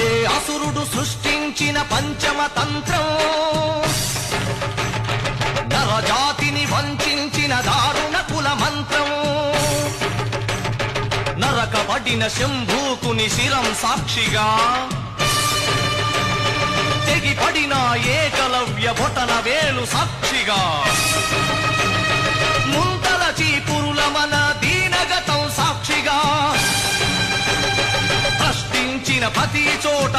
ఏ అసురుడు సృష్టించిన పంచమ తంత్రం, నరజాతిని వంచిన దారుణ కుల మంత్రం, నరకబడిన శంభూకుని శిరం సాక్షిగా, తెగిపడిన ఏకలవ్య బొటన వేలు సాక్షిగా, ముంతల చీపురుల మన దీనగతం సాక్షిగా, ప్రశ్నించిన ప్రతి చోట